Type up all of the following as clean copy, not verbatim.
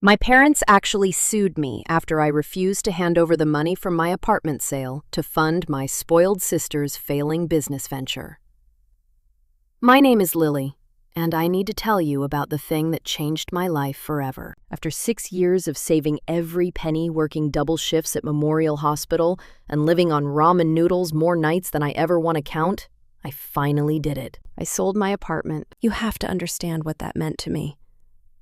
My parents actually sued me after I refused to hand over the money from my apartment sale to fund my spoiled sister's failing business venture. My name is Lily, and I need to tell you about the thing that changed my life forever. After 6 years of saving every penny, working double shifts at Memorial Hospital, and living on ramen noodles more nights than I ever want to count, I finally did it. I sold my apartment. You have to understand what that meant to me.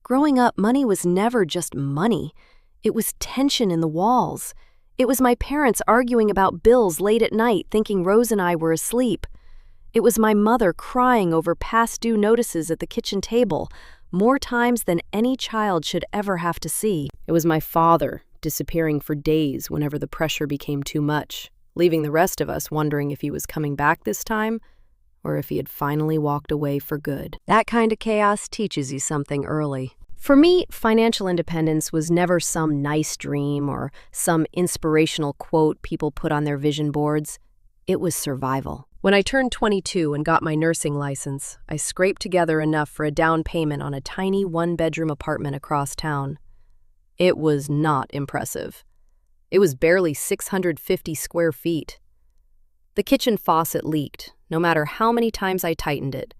Growing up, money was never just money. It was tension in the walls. It was my parents arguing about bills late at night, thinking Rose and I were asleep. It was my mother crying over past due notices at the kitchen table, more times than any child should ever have to see. It was my father disappearing for days whenever the pressure became too much, leaving the rest of us wondering if he was coming back this time or if he had finally walked away for good. That kind of chaos teaches you something early. For me, financial independence was never some nice dream or some inspirational quote people put on their vision boards. It was survival. When I turned 22 and got my nursing license, I scraped together enough for a down payment on a tiny one-bedroom apartment across town. It was not impressive. It was barely 650 square feet. The kitchen faucet leaked, no matter how many times I tightened it,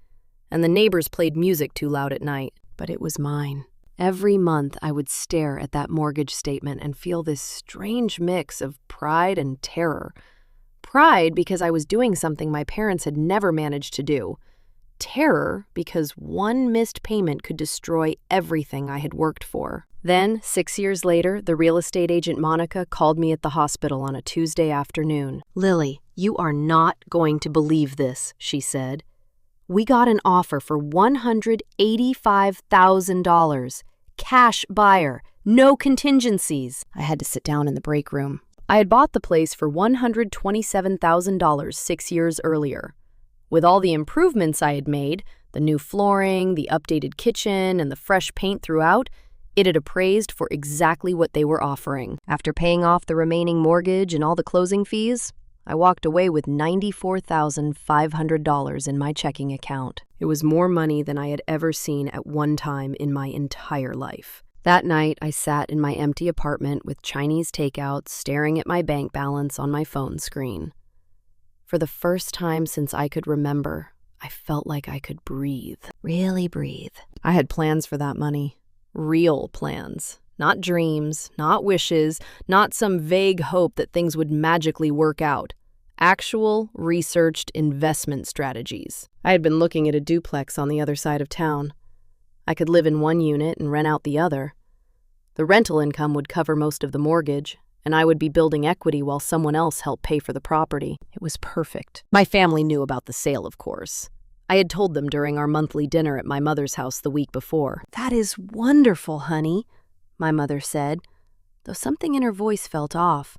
and the neighbors played music too loud at night, but it was mine. Every month I would stare at that mortgage statement and feel this strange mix of pride and terror. Pride because I was doing something my parents had never managed to do. Terror because one missed payment could destroy everything I had worked for. Then, 6 years later, the real estate agent Monica called me at the hospital on a Tuesday afternoon. "Lily, you are not going to believe this," she said. "We got an offer for $185,000. Cash buyer, no contingencies." I had to sit down in the break room. I had bought the place for $127,000 6 years earlier. With all the improvements I had made, the new flooring, the updated kitchen, and the fresh paint throughout, it had appraised for exactly what they were offering. After paying off the remaining mortgage and all the closing fees, I walked away with $94,500 in my checking account. It was more money than I had ever seen at one time in my entire life. That night, I sat in my empty apartment with Chinese takeout, staring at my bank balance on my phone screen. For the first time since I could remember, I felt like I could breathe. Really breathe. I had plans for that money. Real plans. Not dreams, not wishes, not some vague hope that things would magically work out. Actual, researched investment strategies. I had been looking at a duplex on the other side of town. I could live in one unit and rent out the other. The rental income would cover most of the mortgage, and I would be building equity while someone else helped pay for the property. It was perfect. My family knew about the sale, of course. I had told them during our monthly dinner at my mother's house the week before. "That is wonderful, honey," my mother said, though something in her voice felt off.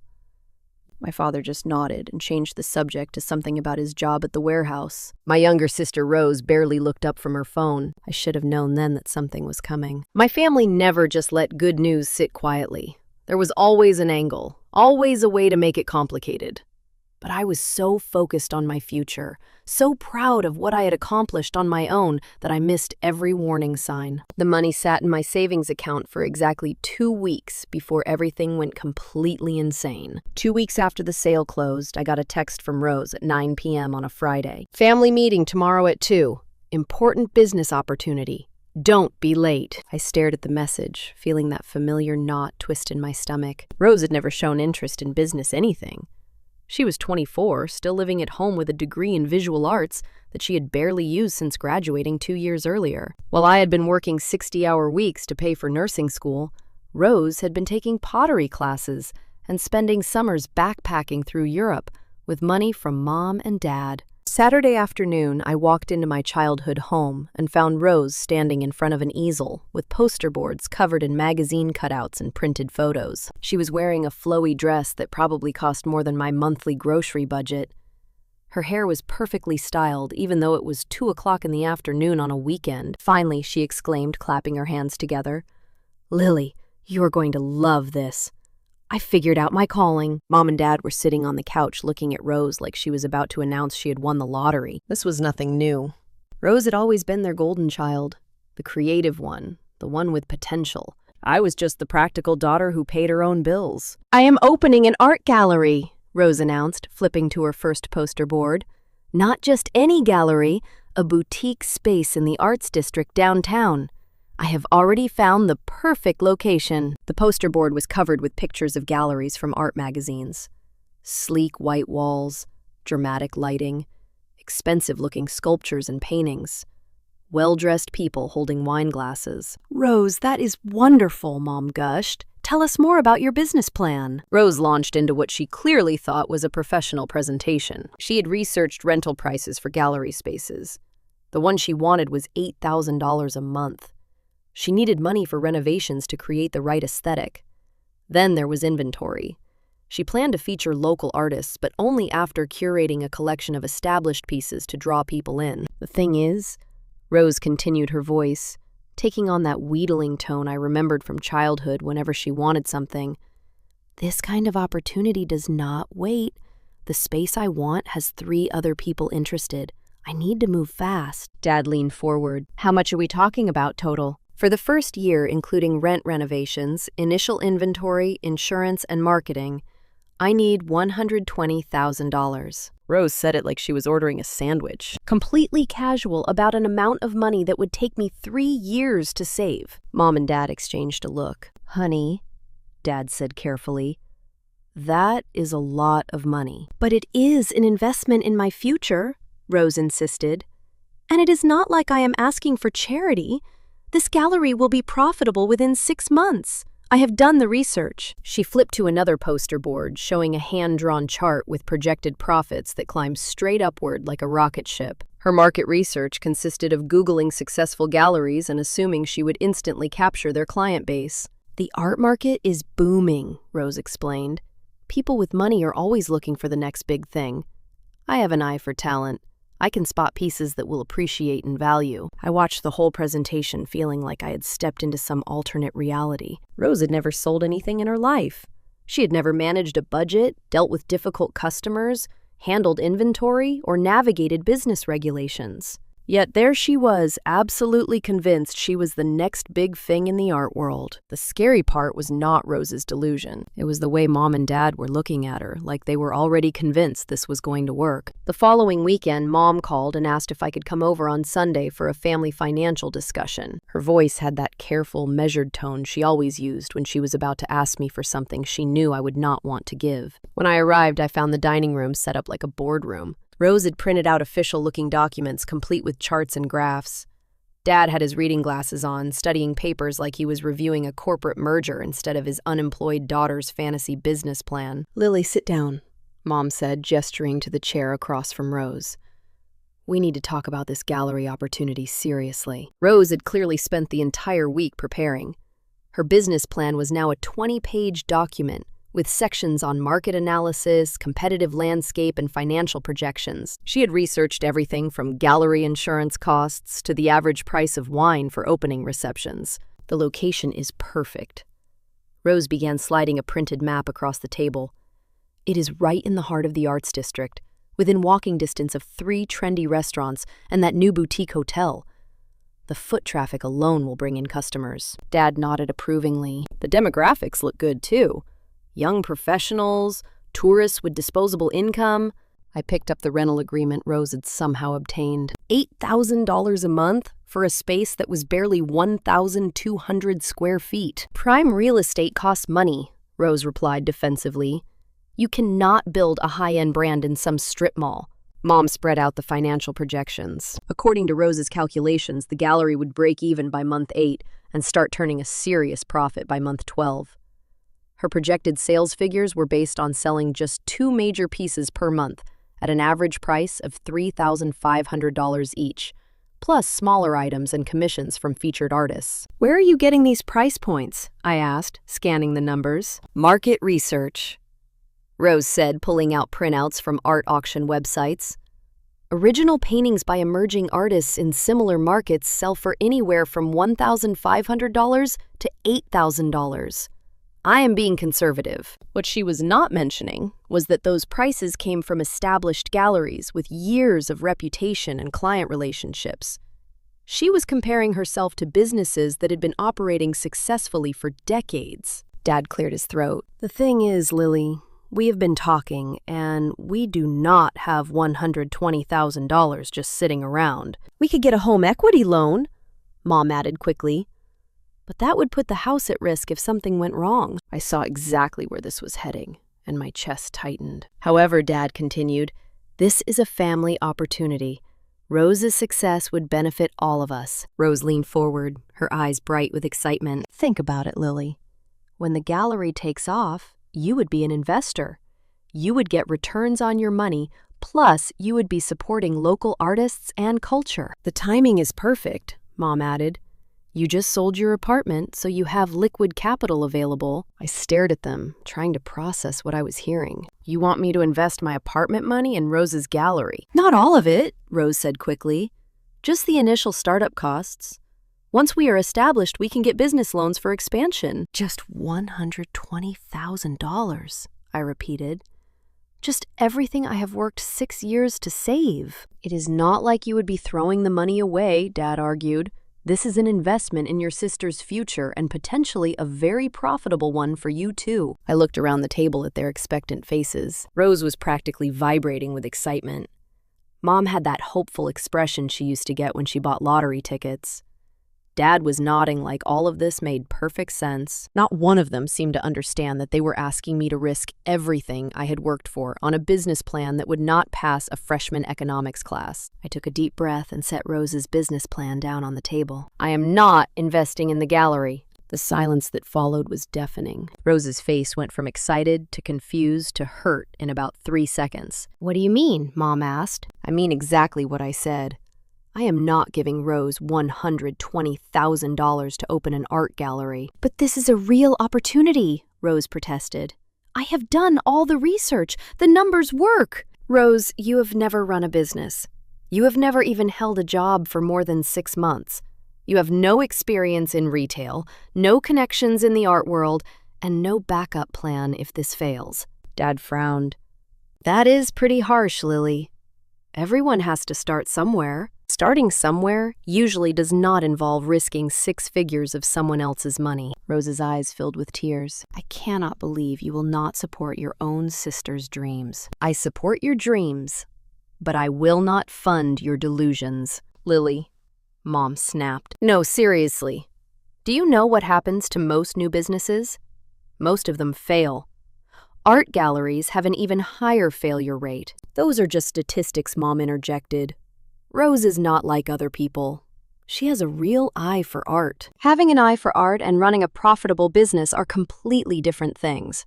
My father just nodded and changed the subject to something about his job at the warehouse. My younger sister Rose barely looked up from her phone. I should have known then that something was coming. My family never just let good news sit quietly. There was always an angle, always a way to make it complicated. But I was so focused on my future, so proud of what I had accomplished on my own, that I missed every warning sign. The money sat in my savings account for exactly 2 weeks before everything went completely insane. 2 weeks after the sale closed, I got a text from Rose at 9 p.m. on a Friday. "Family meeting tomorrow at 2. Important business opportunity. Don't be late." I stared at the message, feeling that familiar knot twist in my stomach. Rose had never shown interest in business anything. She was 24, still living at home with a degree in visual arts that she had barely used since graduating 2 years earlier. While I had been working 60-hour weeks to pay for nursing school, Rose had been taking pottery classes and spending summers backpacking through Europe with money from Mom and Dad. Saturday afternoon, I walked into my childhood home and found Rose standing in front of an easel with poster boards covered in magazine cutouts and printed photos. She was wearing a flowy dress that probably cost more than my monthly grocery budget. Her hair was perfectly styled, even though it was 2 o'clock in the afternoon on a weekend. "Finally," she exclaimed, clapping her hands together. "Lily, you're going to love this. I figured out my calling." Mom and Dad were sitting on the couch looking at Rose like she was about to announce she had won the lottery. This was nothing new. Rose had always been their golden child, the creative one, the one with potential. I was just the practical daughter who paid her own bills. I am opening an art gallery, Rose announced, flipping to her first poster board. Not just any gallery, a boutique space in the arts district downtown. I have already found the perfect location. The poster board was covered with pictures of galleries from art magazines. Sleek white walls, dramatic lighting, expensive-looking sculptures and paintings. Well-dressed people holding wine glasses. Rose, that is wonderful, Mom gushed. Tell us more about your business plan. Rose launched into what she clearly thought was a professional presentation. She had researched rental prices for gallery spaces. The one she wanted was $8,000 a month. She needed money for renovations to create the right aesthetic. Then there was inventory. She planned to feature local artists, but only after curating a collection of established pieces to draw people in. The thing is, Rose continued, her voice taking on that wheedling tone I remembered from childhood whenever she wanted something. This kind of opportunity does not wait. The space I want has 3 other people interested. I need to move fast. Dad leaned forward. How much are we talking about total? For the first year, including rent renovations, initial inventory, insurance, and marketing, I need $120,000. Rose said it like she was ordering a sandwich. Completely casual about an amount of money that would take me 3 years to save. Mom and Dad exchanged a look. Honey, Dad said carefully, that is a lot of money. But it is an investment in my future, Rose insisted. And it is not like I am asking for charity. This gallery will be profitable within 6 months. I have done the research. She flipped to another poster board showing a hand-drawn chart with projected profits that climbed straight upward like a rocket ship. Her market research consisted of Googling successful galleries and assuming she would instantly capture their client base. The art market is booming, Rose explained. People with money are always looking for the next big thing. I have an eye for talent. I can spot pieces that will appreciate in value. I watched the whole presentation feeling like I had stepped into some alternate reality. Rose had never sold anything in her life. She had never managed a budget, dealt with difficult customers, handled inventory, or navigated business regulations. Yet there she was, absolutely convinced she was the next big thing in the art world. The scary part was not Rose's delusion. It was the way Mom and Dad were looking at her, like they were already convinced this was going to work. The following weekend, Mom called and asked if I could come over on Sunday for a family financial discussion. Her voice had that careful, measured tone she always used when she was about to ask me for something she knew I would not want to give. When I arrived, I found the dining room set up like a boardroom. Rose had printed out official-looking documents complete with charts and graphs. Dad had his reading glasses on, studying papers like he was reviewing a corporate merger instead of his unemployed daughter's fantasy business plan. Lily, sit down, Mom said, gesturing to the chair across from Rose. We need to talk about this gallery opportunity seriously. Rose had clearly spent the entire week preparing. Her business plan was now a 20-page document, with sections on market analysis, competitive landscape, and financial projections. She had researched everything from gallery insurance costs to the average price of wine for opening receptions. The location is perfect. Rose began sliding a printed map across the table. It is right in the heart of the arts district, within walking distance of 3 trendy restaurants and that new boutique hotel. The foot traffic alone will bring in customers. Dad nodded approvingly. The demographics look good, too. Young professionals, tourists with disposable income. I picked up the rental agreement Rose had somehow obtained. $8,000 a month for a space that was barely 1,200 square feet. Prime real estate costs money, Rose replied defensively. You cannot build a high-end brand in some strip mall. Mom spread out the financial projections. According to Rose's calculations, the gallery would break even by month 8 and start turning a serious profit by month 12. Her projected sales figures were based on selling just 2 major pieces per month at an average price of $3,500 each, plus smaller items and commissions from featured artists. Where are you getting these price points? I asked, scanning the numbers. Market research, Rose said, pulling out printouts from art auction websites. Original paintings by emerging artists in similar markets sell for anywhere from $1,500 to $8,000. I am being conservative. What she was not mentioning was that those prices came from established galleries with years of reputation and client relationships. She was comparing herself to businesses that had been operating successfully for decades. Dad cleared his throat. The thing is, Lily, we have been talking, and we do not have $120,000 just sitting around. We could get a home equity loan, Mom added quickly. But that would put the house at risk if something went wrong. I saw exactly where this was heading, and my chest tightened. However, Dad continued, this is a family opportunity. Rose's success would benefit all of us. Rose leaned forward, her eyes bright with excitement. Think about it, Lily. When the gallery takes off, you would be an investor. You would get returns on your money, plus you would be supporting local artists and culture. The timing is perfect, Mom added. You just sold your apartment, so you have liquid capital available. I stared at them, trying to process what I was hearing. You want me to invest my apartment money in Rose's gallery? Not all of it, Rose said quickly. Just the initial startup costs. Once we are established, we can get business loans for expansion. Just $120,000, I repeated. Just everything I have worked 6 years to save. It is not like you would be throwing the money away, Dad argued. This is an investment in your sister's future and potentially a very profitable one for you too. I looked around the table at their expectant faces. Rose was practically vibrating with excitement. Mom had that hopeful expression she used to get when she bought lottery tickets. Dad was nodding like all of this made perfect sense. Not one of them seemed to understand that they were asking me to risk everything I had worked for on a business plan that would not pass a freshman economics class. I took a deep breath and set Rose's business plan down on the table. I am not investing in the gallery. The silence that followed was deafening. Rose's face went from excited to confused to hurt in about 3 seconds. What do you mean? Mom asked. I mean exactly what I said. I am not giving Rose $120,000 to open an art gallery. But this is a real opportunity, Rose protested. I have done all the research. The numbers work. Rose, you have never run a business. You have never even held a job for more than 6 months. You have no experience in retail, no connections in the art world, and no backup plan if this fails. Dad frowned. That is pretty harsh, Lily. Everyone has to start somewhere. Starting somewhere usually does not involve risking 6 figures of someone else's money. Rose's eyes filled with tears. I cannot believe you will not support your own sister's dreams. I support your dreams, but I will not fund your delusions. Lily, Mom snapped. No, seriously. Do you know what happens to most new businesses? Most of them fail. Art galleries have an even higher failure rate. Those are just statistics, Mom interjected. Rose is not like other people. She has a real eye for art. Having an eye for art and running a profitable business are completely different things.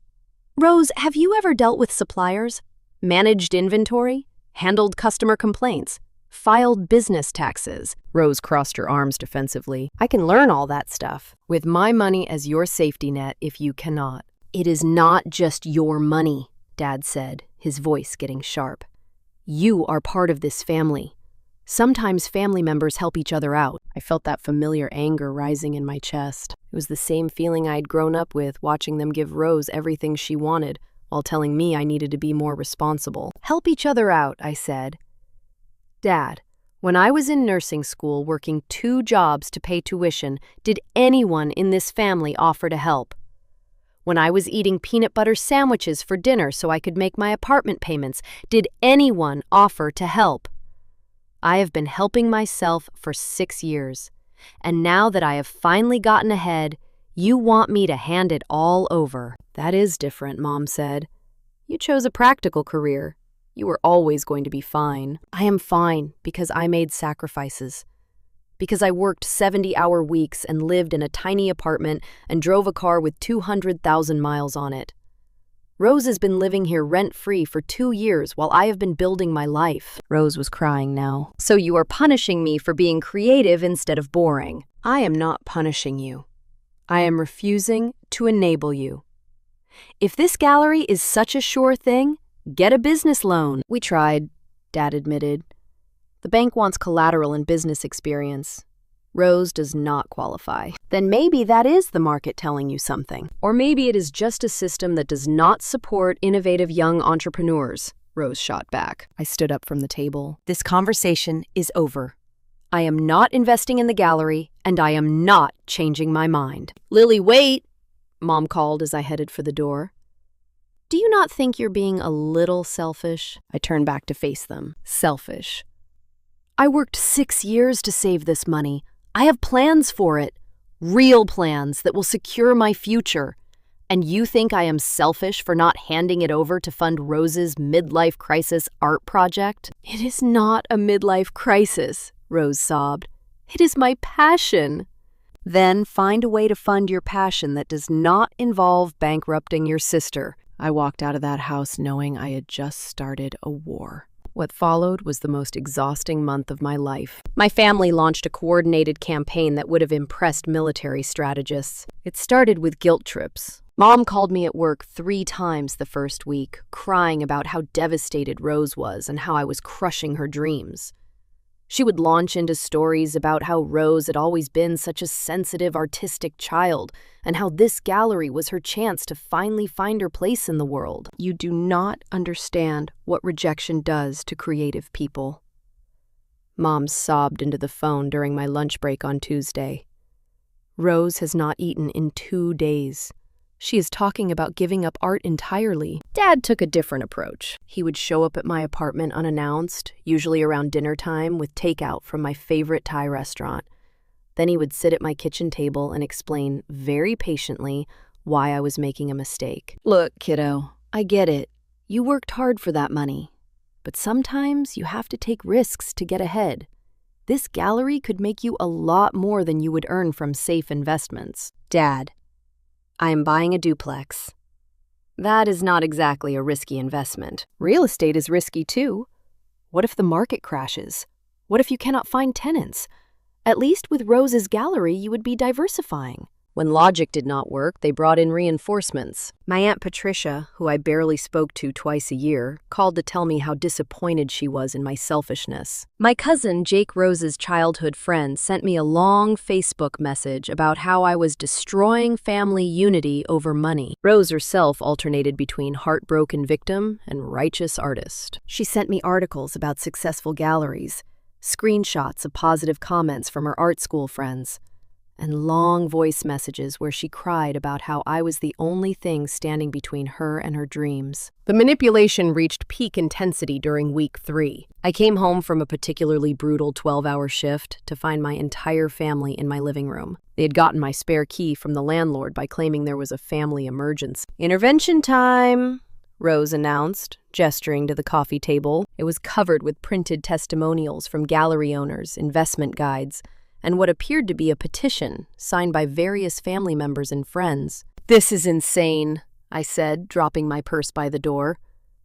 Rose, have you ever dealt with suppliers? Managed inventory? Handled customer complaints? Filed business taxes? Rose crossed her arms defensively. I can learn all that stuff. With my money as your safety net if you cannot. It is not just your money, Dad said, his voice getting sharp. You are part of this family. Sometimes family members help each other out. I felt that familiar anger rising in my chest. It was the same feeling I'd grown up with, watching them give Rose everything she wanted, while telling me I needed to be more responsible. Help each other out, I said. Dad, when I was in nursing school working 2 jobs to pay tuition, did anyone in this family offer to help? When I was eating peanut butter sandwiches for dinner so I could make my apartment payments, did anyone offer to help? I have been helping myself for 6 years, and now that I have finally gotten ahead, you want me to hand it all over. That is different, Mom said. You chose a practical career. You were always going to be fine. I am fine because I made sacrifices. Because I worked 70-hour weeks and lived in a tiny apartment and drove a car with 200,000 miles on it. Rose has been living here rent-free for 2 years while I have been building my life. Rose was crying now. So you are punishing me for being creative instead of boring. I am not punishing you. I am refusing to enable you. If this gallery is such a sure thing, get a business loan. We tried, Dad admitted. The bank wants collateral and business experience. Rose does not qualify. Then maybe that is the market telling you something. Or maybe it is just a system that does not support innovative young entrepreneurs, Rose shot back. I stood up from the table. This conversation is over. I am not investing in the gallery, and I am not changing my mind. Lily, wait, Mom called as I headed for the door. Do you not think you're being a little selfish? I turned back to face them. Selfish. I worked 6 years to save this money. I have plans for it. Real plans that will secure my future. And you think I am selfish for not handing it over to fund Rose's midlife crisis art project? It is not a midlife crisis, Rose sobbed. It is my passion. Then find a way to fund your passion that does not involve bankrupting your sister. I walked out of that house knowing I had just started a war. What followed was the most exhausting month of my life. My family launched a coordinated campaign that would have impressed military strategists. It started with guilt trips. Mom called me at work 3 times the first week, crying about how devastated Rose was and how I was crushing her dreams. She would launch into stories about how Rose had always been such a sensitive, artistic child, and how this gallery was her chance to finally find her place in the world. You do not understand what rejection does to creative people. Mom sobbed into the phone during my lunch break on Tuesday. Rose has not eaten in 2 days. She is talking about giving up art entirely. Dad took a different approach. He would show up at my apartment unannounced, usually around dinner time, with takeout from my favorite Thai restaurant. Then he would sit at my kitchen table and explain very patiently why I was making a mistake. Look, kiddo, I get it. You worked hard for that money. But sometimes you have to take risks to get ahead. This gallery could make you a lot more than you would earn from safe investments. Dad, I am buying a duplex. That is not exactly a risky investment. Real estate is risky too. What if the market crashes? What if you cannot find tenants? At least with Rose's gallery, you would be diversifying. When logic did not work, they brought in reinforcements. My Aunt Patricia, who I barely spoke to twice a year, called to tell me how disappointed she was in my selfishness. My cousin, Jake Rose's childhood friend, sent me a long Facebook message about how I was destroying family unity over money. Rose herself alternated between heartbroken victim and righteous artist. She sent me articles about successful galleries, screenshots of positive comments from her art school friends, and long voice messages where she cried about how I was the only thing standing between her and her dreams. The manipulation reached peak intensity during week 3. I came home from a particularly brutal 12-hour shift to find my entire family in my living room. They had gotten my spare key from the landlord by claiming there was a family emergency. Intervention time, Rose announced, gesturing to the coffee table. It was covered with printed testimonials from gallery owners, investment guides, and what appeared to be a petition signed by various family members and friends. This is insane, I said, dropping my purse by the door.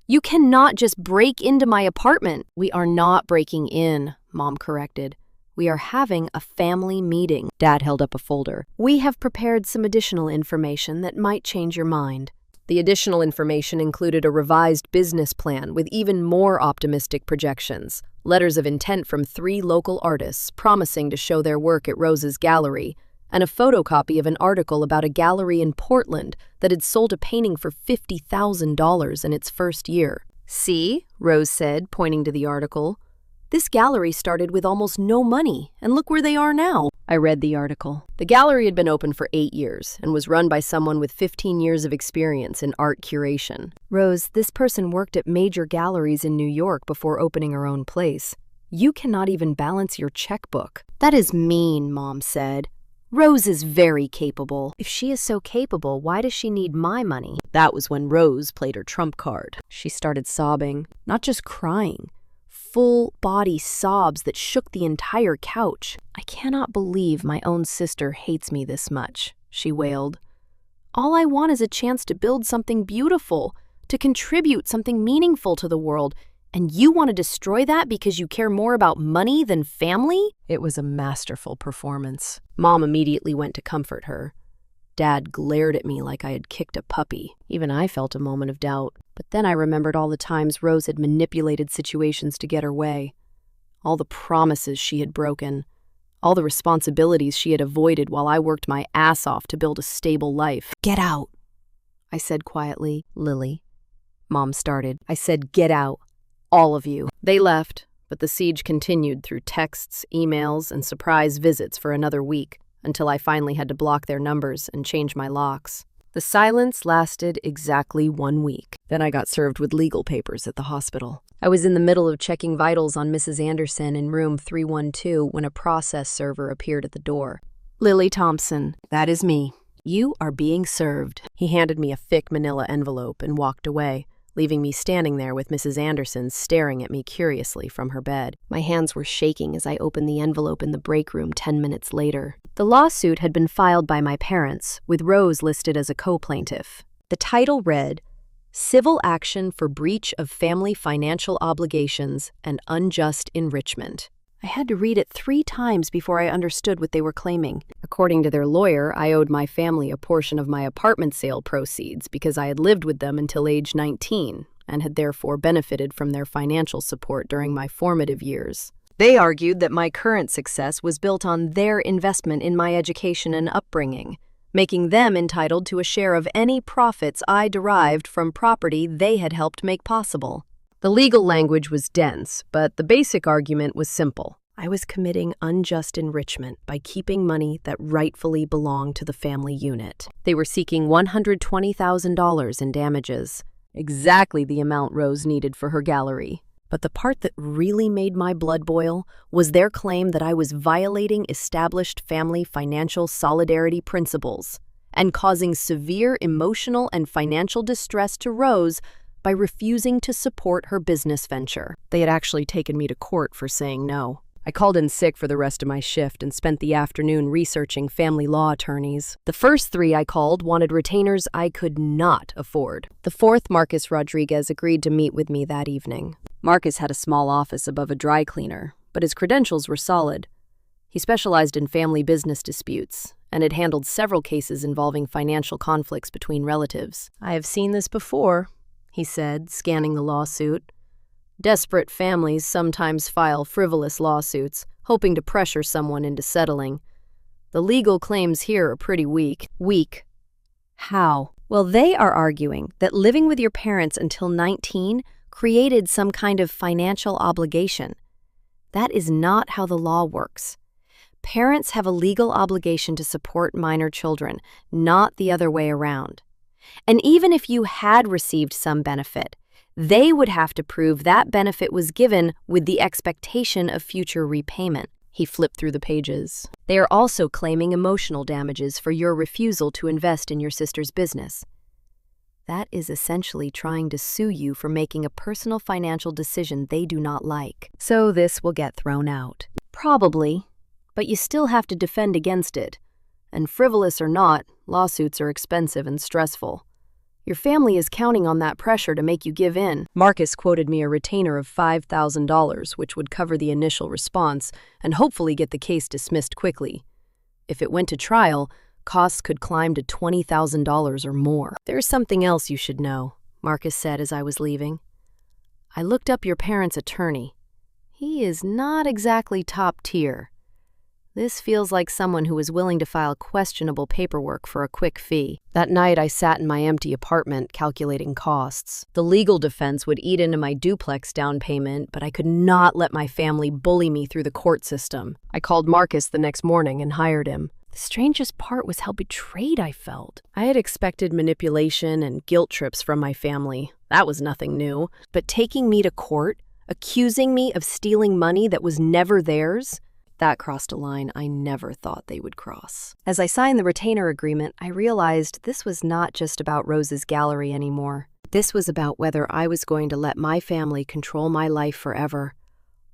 You cannot just break into my apartment. We are not breaking in, Mom corrected. We are having a family meeting. Dad held up a folder. We have prepared some additional information that might change your mind. The additional information included a revised business plan with even more optimistic projections, letters of intent from 3 local artists promising to show their work at Rose's gallery, and a photocopy of an article about a gallery in Portland that had sold a painting for $50,000 in its first year. See, Rose said, pointing to the article. This gallery started with almost no money, and look where they are now. I read the article. The gallery had been open for 8 years and was run by someone with 15 years of experience in art curation. Rose, this person worked at major galleries in New York before opening her own place. You cannot even balance your checkbook. That is mean, Mom said. Rose is very capable. If she is so capable, why does she need my money? That was when Rose played her trump card. She started sobbing, not just crying. Full-body sobs that shook the entire couch. I cannot believe my own sister hates me this much, she wailed. All I want is a chance to build something beautiful, to contribute something meaningful to the world, and you want to destroy that because you care more about money than family? It was a masterful performance. Mom immediately went to comfort her. Dad glared at me like I had kicked a puppy. Even I felt a moment of doubt. But then I remembered all the times Rose had manipulated situations to get her way. All the promises she had broken. All the responsibilities she had avoided while I worked my ass off to build a stable life. Get out, I said quietly. Lily. Mom started. I said, get out. All of you. They left, but the siege continued through texts, emails, and surprise visits for another week, until I finally had to block their numbers and change my locks. The silence lasted exactly 1 week. Then I got served with legal papers at the hospital. I was in the middle of checking vitals on Mrs. Anderson in room 312 when a process server appeared at the door. "Lily Thompson, that is me. You are being served." He handed me a thick manila envelope and walked away, leaving me standing there with Mrs. Anderson staring at me curiously from her bed. My hands were shaking as I opened the envelope in the break room 10 minutes later. The lawsuit had been filed by my parents, with Rose listed as a co-plaintiff. The title read, "Civil Action for Breach of Family Financial Obligations and Unjust Enrichment." I had to read it 3 times before I understood what they were claiming. According to their lawyer, I owed my family a portion of my apartment sale proceeds because I had lived with them until age 19 and had therefore benefited from their financial support during my formative years. They argued that my current success was built on their investment in my education and upbringing, making them entitled to a share of any profits I derived from property they had helped make possible. The legal language was dense, but the basic argument was simple. I was committing unjust enrichment by keeping money that rightfully belonged to the family unit. They were seeking $120,000 in damages, exactly the amount Rose needed for her gallery. But the part that really made my blood boil was their claim that I was violating established family financial solidarity principles and causing severe emotional and financial distress to Rose by refusing to support her business venture. They had actually taken me to court for saying no. I called in sick for the rest of my shift and spent the afternoon researching family law attorneys. The first 3 I called wanted retainers I could not afford. The 4th, Marcus Rodriguez, agreed to meet with me that evening. Marcus had a small office above a dry cleaner, but his credentials were solid. He specialized in family business disputes and had handled several cases involving financial conflicts between relatives. "I have seen this before," he said, scanning the lawsuit. "Desperate families sometimes file frivolous lawsuits, hoping to pressure someone into settling. The legal claims here are pretty weak." Weak? How? Well, they are arguing that living with your parents until 19 created some kind of financial obligation. That is not how the law works. Parents have a legal obligation to support minor children, not the other way around. And even if you had received some benefit, they would have to prove that benefit was given with the expectation of future repayment. He flipped through the pages. They are also claiming emotional damages for your refusal to invest in your sister's business. That is essentially trying to sue you for making a personal financial decision they do not like. So this will get thrown out. Probably, but you still have to defend against it. And frivolous or not, lawsuits are expensive and stressful. Your family is counting on that pressure to make you give in. Marcus quoted me a retainer of $5,000, which would cover the initial response and hopefully get the case dismissed quickly. If it went to trial, costs could climb to $20,000 or more. "There's something else you should know," Marcus said as I was leaving. "I looked up your parents' attorney. He is not exactly top tier. This feels like someone who is willing to file questionable paperwork for a quick fee." That night, I sat in my empty apartment calculating costs. The legal defense would eat into my duplex down payment, but I could not let my family bully me through the court system. I called Marcus the next morning and hired him. The strangest part was how betrayed I felt. I had expected manipulation and guilt trips from my family. That was nothing new. But taking me to court, accusing me of stealing money that was never theirs, that crossed a line I never thought they would cross. As I signed the retainer agreement, I realized this was not just about Rose's gallery anymore. This was about whether I was going to let my family control my life forever,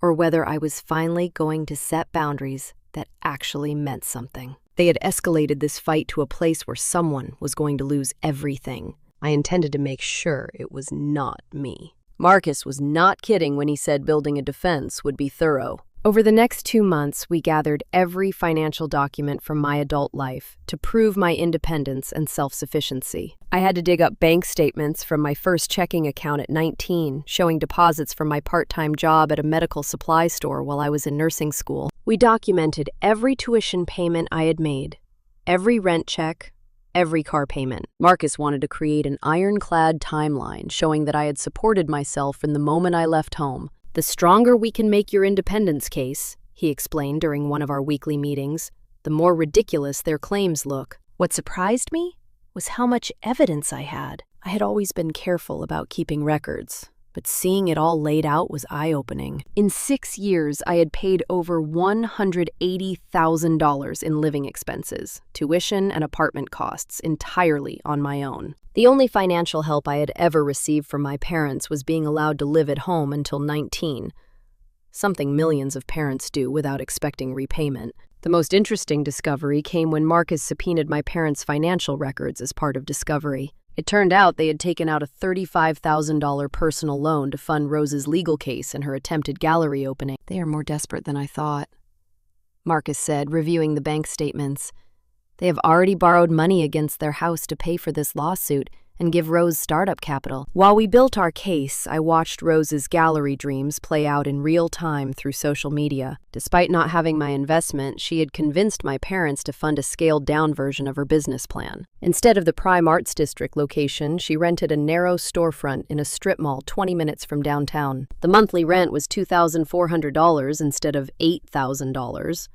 or whether I was finally going to set boundaries that actually meant something. They had escalated this fight to a place where someone was going to lose everything. I intended to make sure it was not me. Marcus was not kidding when he said building a defense would be thorough. Over the next 2 months, we gathered every financial document from my adult life to prove my independence and self-sufficiency. I had to dig up bank statements from my first checking account at 19, showing deposits from my part-time job at a medical supply store while I was in nursing school. We documented every tuition payment I had made, every rent check, every car payment. Marcus wanted to create an ironclad timeline showing that I had supported myself from the moment I left home. "The stronger we can make your independence case," he explained during one of our weekly meetings, "the more ridiculous their claims look." What surprised me was how much evidence I had. I had always been careful about keeping records, but seeing it all laid out was eye-opening. In 6 years, I had paid over $180,000 in living expenses, tuition, and apartment costs entirely on my own. The only financial help I had ever received from my parents was being allowed to live at home until 19, something millions of parents do without expecting repayment. The most interesting discovery came when Marcus subpoenaed my parents' financial records as part of discovery. It turned out they had taken out a $35,000 personal loan to fund Rose's legal case and her attempted gallery opening. "They are more desperate than I thought," Marcus said, reviewing the bank statements. "They have already borrowed money against their house to pay for this lawsuit and give Rose startup capital." While we built our case, I watched Rose's gallery dreams play out in real time through social media. Despite not having my investment, she had convinced my parents to fund a scaled-down version of her business plan. Instead of the Prime Arts District location, she rented a narrow storefront in a strip mall 20 minutes from downtown. The monthly rent was $2,400 instead of $8,000.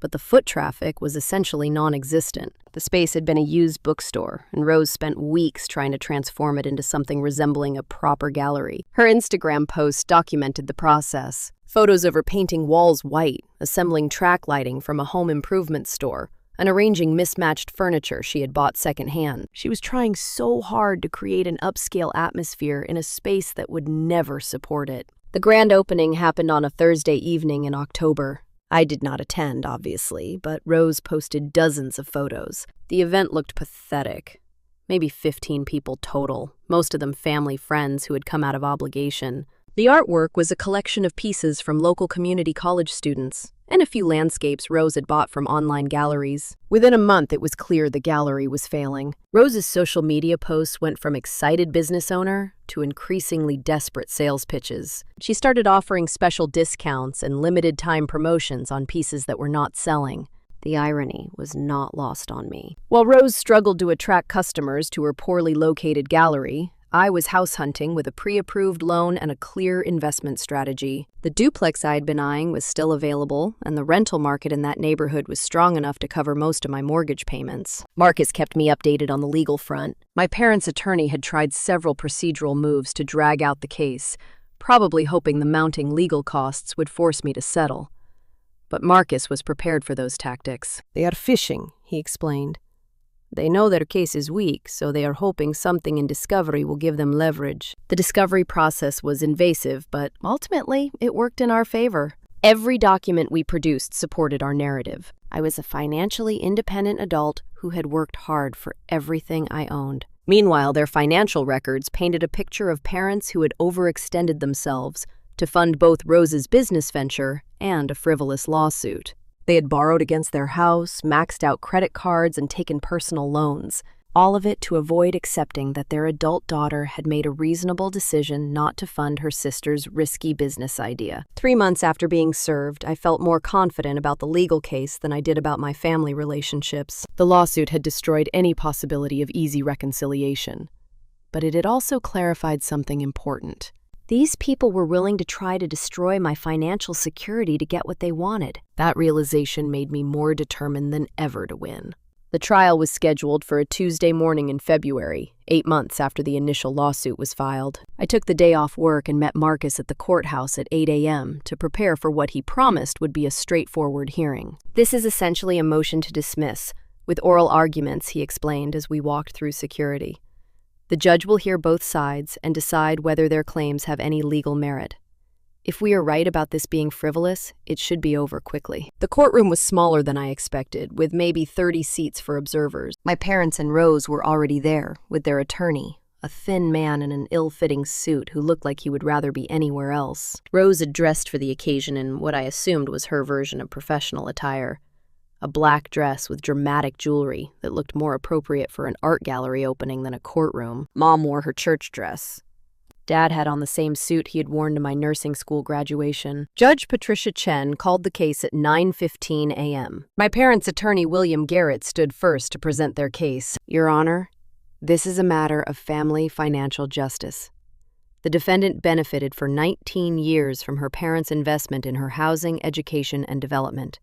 But the foot traffic was essentially non-existent. The space had been a used bookstore, and Rose spent weeks trying to transform it into something resembling a proper gallery. Her Instagram posts documented the process. Photos of her painting walls white, assembling track lighting from a home improvement store, and arranging mismatched furniture she had bought secondhand. She was trying so hard to create an upscale atmosphere in a space that would never support it. The grand opening happened on a Thursday evening in October. I did not attend, obviously, but Rose posted dozens of photos. The event looked pathetic. Maybe 15 people total, most of them family friends who had come out of obligation. The artwork was a collection of pieces from local community college students, and a few landscapes Rose had bought from online galleries. Within a month, it was clear the gallery was failing. Rose's social media posts went from excited business owner to increasingly desperate sales pitches. She started offering special discounts and limited-time promotions on pieces that were not selling. The irony was not lost on me. While Rose struggled to attract customers to her poorly located gallery, I was house hunting with a pre-approved loan and a clear investment strategy. The duplex I had been eyeing was still available, and the rental market in that neighborhood was strong enough to cover most of my mortgage payments. Marcus kept me updated on the legal front. My parents' attorney had tried several procedural moves to drag out the case, probably hoping the mounting legal costs would force me to settle. But Marcus was prepared for those tactics. "They are fishing," he explained. "They know their case is weak, so they are hoping something in discovery will give them leverage." The discovery process was invasive, but ultimately it worked in our favor. Every document we produced supported our narrative. I was a financially independent adult who had worked hard for everything I owned. Meanwhile, their financial records painted a picture of parents who had overextended themselves to fund both Rose's business venture and a frivolous lawsuit. They had borrowed against their house, maxed out credit cards, and taken personal loans, all of it to avoid accepting that their adult daughter had made a reasonable decision not to fund her sister's risky business idea. 3 months after being served, I felt more confident about the legal case than I did about my family relationships. The lawsuit had destroyed any possibility of easy reconciliation, but it had also clarified something important. These people were willing to try to destroy my financial security to get what they wanted. That realization made me more determined than ever to win. The trial was scheduled for a Tuesday morning in February, 8 months after the initial lawsuit was filed. I took the day off work and met Marcus at the courthouse at 8 a.m. to prepare for what he promised would be a straightforward hearing. "This is essentially a motion to dismiss, with oral arguments," he explained as we walked through security. "The judge will hear both sides and decide whether their claims have any legal merit. If we are right about this being frivolous, it should be over quickly." The courtroom was smaller than I expected, with maybe 30 seats for observers. My parents and Rose were already there, with their attorney, a thin man in an ill-fitting suit who looked like he would rather be anywhere else. Rose had dressed for the occasion in what I assumed was her version of professional attire. A black dress with dramatic jewelry that looked more appropriate for an art gallery opening than a courtroom. Mom wore her church dress. Dad had on the same suit he had worn to my nursing school graduation. Judge Patricia Chen called the case at 9:15 a.m. My parents' attorney William Garrett stood first to present their case. "Your Honor, this is a matter of family financial justice. The defendant benefited for 19 years from her parents' investment in her housing, education, and development.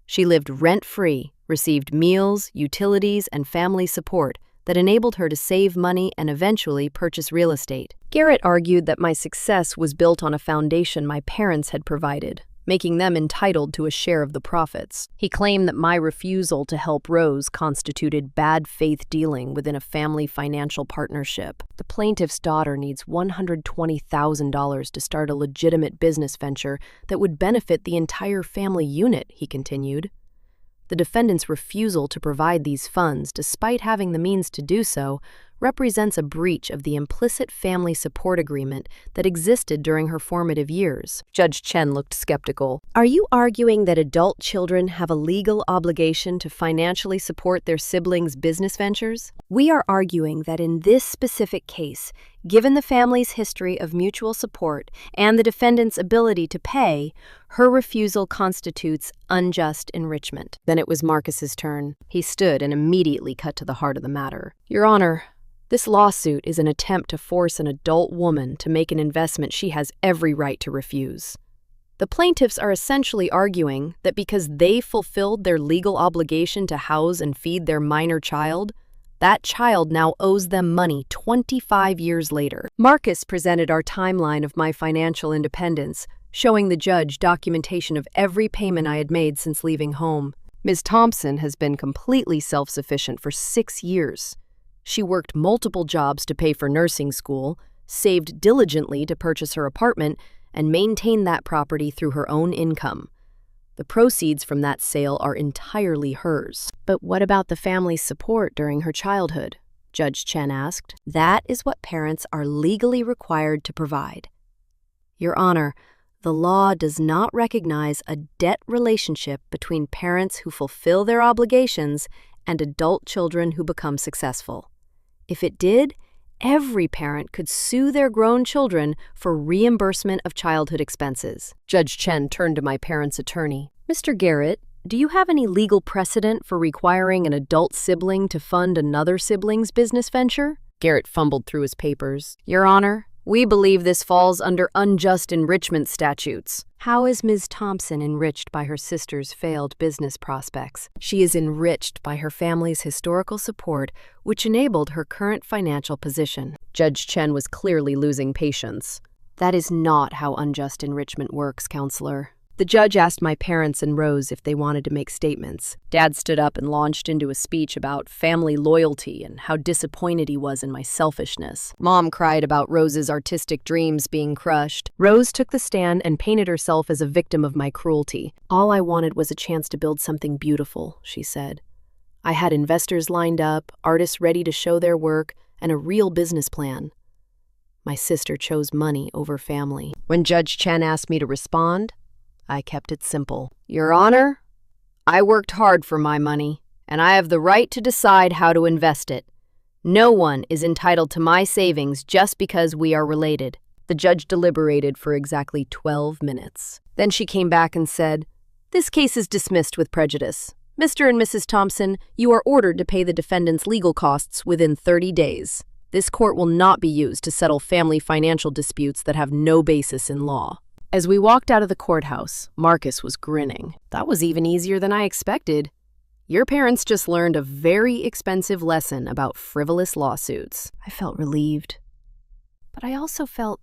She lived rent-free, received meals, utilities, and family support that enabled her to save money and eventually purchase real estate. Garrett argued that my success was built on a foundation my parents had provided, making them entitled to a share of the profits. He claimed that my refusal to help Rose constituted bad faith dealing within a family financial partnership. The plaintiff's daughter needs $120,000 to start a legitimate business venture that would benefit the entire family unit, he continued. The defendant's refusal to provide these funds, despite having the means to do so, represents a breach of the implicit family support agreement that existed during her formative years. Judge Chen looked skeptical. Are you arguing that adult children have a legal obligation to financially support their siblings' business ventures? We are arguing that in this specific case, given the family's history of mutual support and the defendant's ability to pay, her refusal constitutes unjust enrichment. Then it was Marcus's turn. He stood and immediately cut to the heart of the matter. Your Honor, this lawsuit is an attempt to force an adult woman to make an investment she has every right to refuse. The plaintiffs are essentially arguing that because they fulfilled their legal obligation to house and feed their minor child, that child now owes them money 25 years later. Marcus presented our timeline of my financial independence, showing the judge documentation of every payment I had made since leaving home. Ms. Thompson has been completely self-sufficient for 6 years. She worked multiple jobs to pay for nursing school, saved diligently to purchase her apartment, and maintained that property through her own income. The proceeds from that sale are entirely hers. But what about the family's support during her childhood? Judge Chen asked. That is what parents are legally required to provide. Your Honor, the law does not recognize a debt relationship between parents who fulfill their obligations and adult children who become successful. If it did, every parent could sue their grown children for reimbursement of childhood expenses. Judge Chen turned to my parents' attorney. Mr. Garrett, do you have any legal precedent for requiring an adult sibling to fund another sibling's business venture? Garrett fumbled through his papers. Your Honor, we believe this falls under unjust enrichment statutes. How is Ms. Thompson enriched by her sister's failed business prospects? She is enriched by her family's historical support, which enabled her current financial position. Judge Chen was clearly losing patience. That is not how unjust enrichment works, Counselor. The judge asked my parents and Rose if they wanted to make statements. Dad stood up and launched into a speech about family loyalty and how disappointed he was in my selfishness. Mom cried about Rose's artistic dreams being crushed. Rose took the stand and painted herself as a victim of my cruelty. All I wanted was a chance to build something beautiful, she said. I had investors lined up, artists ready to show their work, and a real business plan. My sister chose money over family. When Judge Chen asked me to respond, I kept it simple. Your Honor, I worked hard for my money, and I have the right to decide how to invest it. No one is entitled to my savings just because we are related. The judge deliberated for exactly 12 minutes. Then she came back and said, This case is dismissed with prejudice. Mr. and Mrs. Thompson, you are ordered to pay the defendant's legal costs within 30 days. This court will not be used to settle family financial disputes that have no basis in law. As we walked out of the courthouse, Marcus was grinning. That was even easier than I expected. Your parents just learned a very expensive lesson about frivolous lawsuits. I felt relieved, but I also felt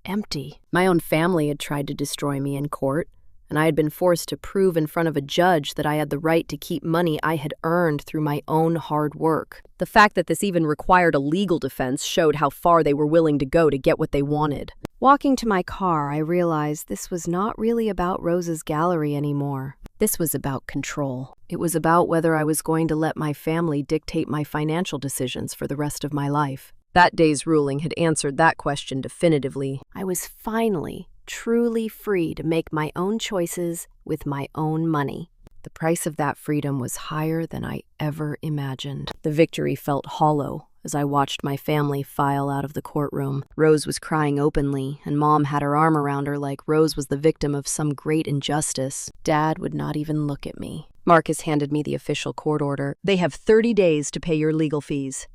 empty. My own family had tried to destroy me in court, and I had been forced to prove in front of a judge that I had the right to keep money I had earned through my own hard work. The fact that this even required a legal defense showed how far they were willing to go to get what they wanted. Walking to my car, I realized this was not really about Rose's gallery anymore. This was about control. It was about whether I was going to let my family dictate my financial decisions for the rest of my life. That day's ruling had answered that question definitively. I was finally truly free to make my own choices with my own money. The price of that freedom was higher than I ever imagined. The victory felt hollow as I watched my family file out of the courtroom. Rose was crying openly, and Mom had her arm around her like Rose was the victim of some great injustice. Dad would not even look at me. Marcus handed me the official court order. They have 30 days to pay your legal fees.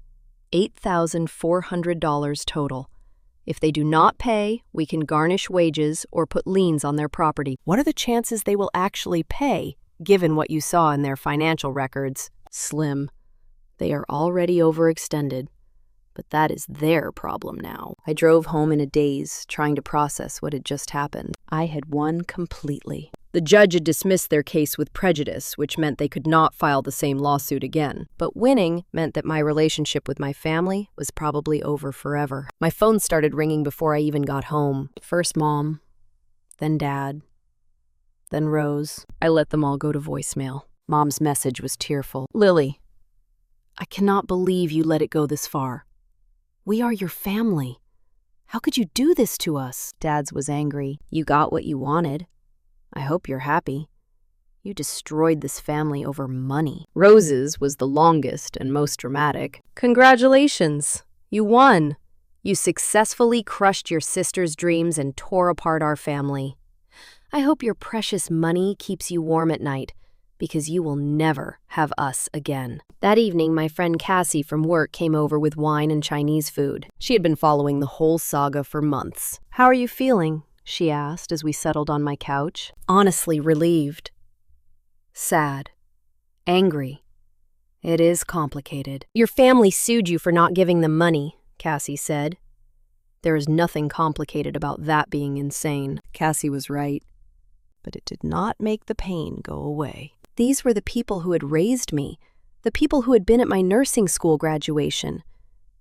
$8,400 total. If they do not pay, we can garnish wages or put liens on their property. What are the chances they will actually pay, given what you saw in their financial records? Slim. They are already overextended. But that is their problem now. I drove home in a daze, trying to process what had just happened. I had won completely. The judge had dismissed their case with prejudice, which meant they could not file the same lawsuit again. But winning meant that my relationship with my family was probably over forever. My phone started ringing before I even got home. First Mom, then Dad, then Rose. I let them all go to voicemail. Mom's message was tearful. Lily, I cannot believe you let it go this far. We are your family. How could you do this to us? Dad's was angry. You got what you wanted. I hope you're happy. You destroyed this family over money. Rose's was the longest and most dramatic. Congratulations! You won! You successfully crushed your sister's dreams and tore apart our family. I hope your precious money keeps you warm at night, because you will never have us again. That evening, my friend Cassie from work came over with wine and Chinese food. She had been following the whole saga for months. How are you feeling? She asked as we settled on my couch. Honestly relieved. Sad. Angry. It is complicated. Your family sued you for not giving them money, Cassie said. There is nothing complicated about that being insane. Cassie was right. But it did not make the pain go away. These were the people who had raised me, the people who had been at my nursing school graduation,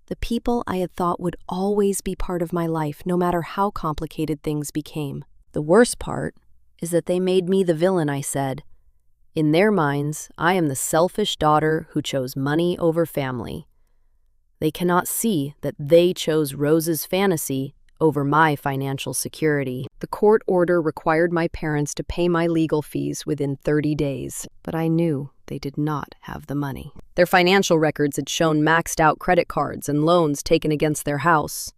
the people I had thought would always be part of my life, no matter how complicated things became. The worst part is that they made me the villain, I said. In their minds, I am the selfish daughter who chose money over family. They cannot see that they chose Rose's fantasy over my financial security. The court order required my parents to pay my legal fees within 30 days, but I knew they did not have the money. Their financial records had shown maxed-out credit cards and loans taken against their house.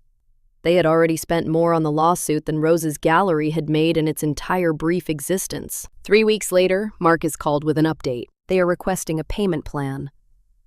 They had already spent more on the lawsuit than Rose's gallery had made in its entire brief existence. 3 weeks later, Marcus called with an update. They are requesting a payment plan.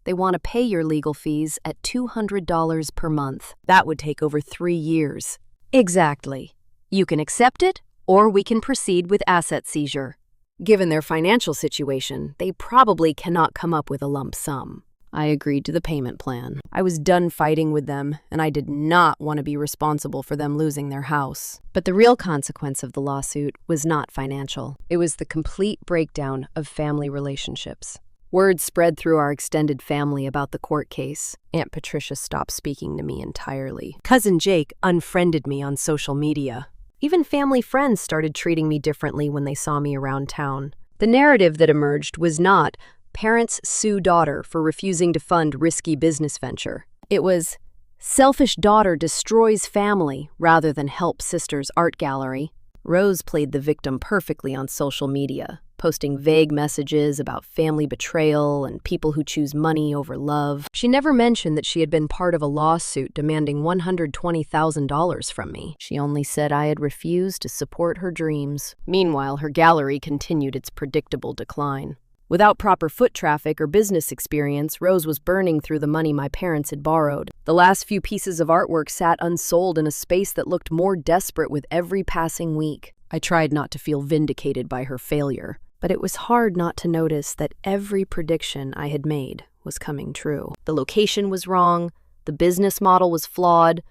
They want to pay your legal fees at $200 per month. That would take over 3 years. Exactly. You can accept it, or we can proceed with asset seizure. Given their financial situation, they probably cannot come up with a lump sum. I agreed to the payment plan. I was done fighting with them, and I did not want to be responsible for them losing their house. But the real consequence of the lawsuit was not financial. It was the complete breakdown of family relationships. Word spread through our extended family about the court case. Aunt Patricia stopped speaking to me entirely. Cousin Jake unfriended me on social media. Even family friends started treating me differently when they saw me around town. The narrative that emerged was not, parents sue daughter for refusing to fund risky business venture. It was, selfish daughter destroys family rather than help sister's art gallery. Rose played the victim perfectly on social media, posting vague messages about family betrayal and people who choose money over love. She never mentioned that she had been part of a lawsuit demanding $120,000 from me. She only said I had refused to support her dreams. Meanwhile, her gallery continued its predictable decline. Without proper foot traffic or business experience, Rose was burning through the money my parents had borrowed. The last few pieces of artwork sat unsold in a space that looked more desperate with every passing week. I tried not to feel vindicated by her failure, but it was hard not to notice that every prediction I had made was coming true. The location was wrong, the business model was flawed,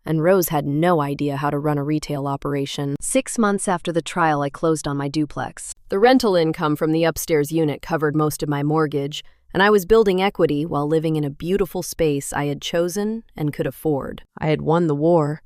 and Rose had no idea how to run a retail operation. 6 months after the trial, I closed on my duplex. The rental income from the upstairs unit covered most of my mortgage, and I was building equity while living in a beautiful space I had chosen and could afford. I had won the war,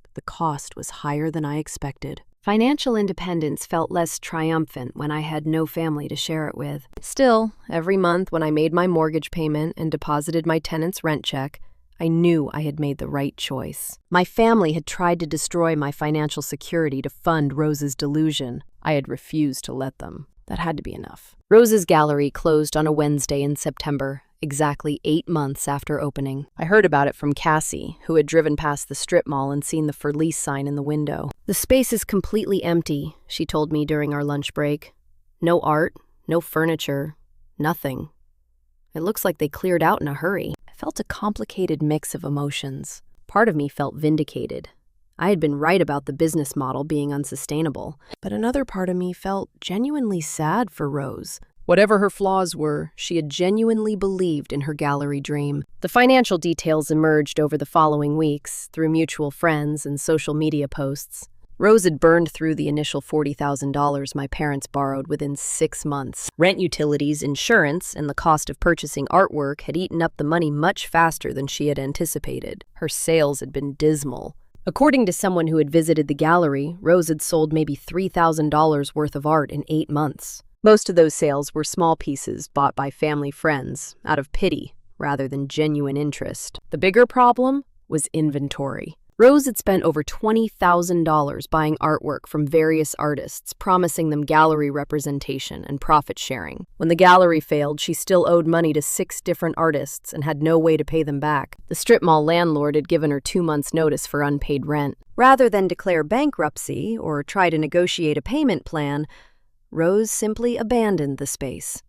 but the cost was higher than I expected. Financial independence felt less triumphant when I had no family to share it with. Still, every month when I made my mortgage payment and deposited my tenant's rent check, I knew I had made the right choice. My family had tried to destroy my financial security to fund Rose's delusion. I had refused to let them. That had to be enough. Rose's gallery closed on a Wednesday in September, exactly 8 months after opening. I heard about it from Cassie, who had driven past the strip mall and seen the for lease sign in the window. The space is completely empty, she told me during our lunch break. No art, no furniture, nothing. It looks like they cleared out in a hurry. I felt a complicated mix of emotions. Part of me felt vindicated. I had been right about the business model being unsustainable, but another part of me felt genuinely sad for Rose. Whatever her flaws were, she had genuinely believed in her gallery dream. The financial details emerged over the following weeks through mutual friends and social media posts. Rose had burned through the initial $40,000 my parents borrowed within 6 months. Rent, utilities, insurance, and the cost of purchasing artwork had eaten up the money much faster than she had anticipated. Her sales had been dismal. According to someone who had visited the gallery, Rose had sold maybe $3,000 worth of art in 8 months. Most of those sales were small pieces bought by family friends, out of pity, rather than genuine interest. The bigger problem was inventory. Rose had spent over $20,000 buying artwork from various artists, promising them gallery representation and profit sharing. When the gallery failed, she still owed money to 6 different artists and had no way to pay them back. The strip mall landlord had given her 2 months' notice for unpaid rent. Rather than declare bankruptcy or try to negotiate a payment plan, Rose simply abandoned the space,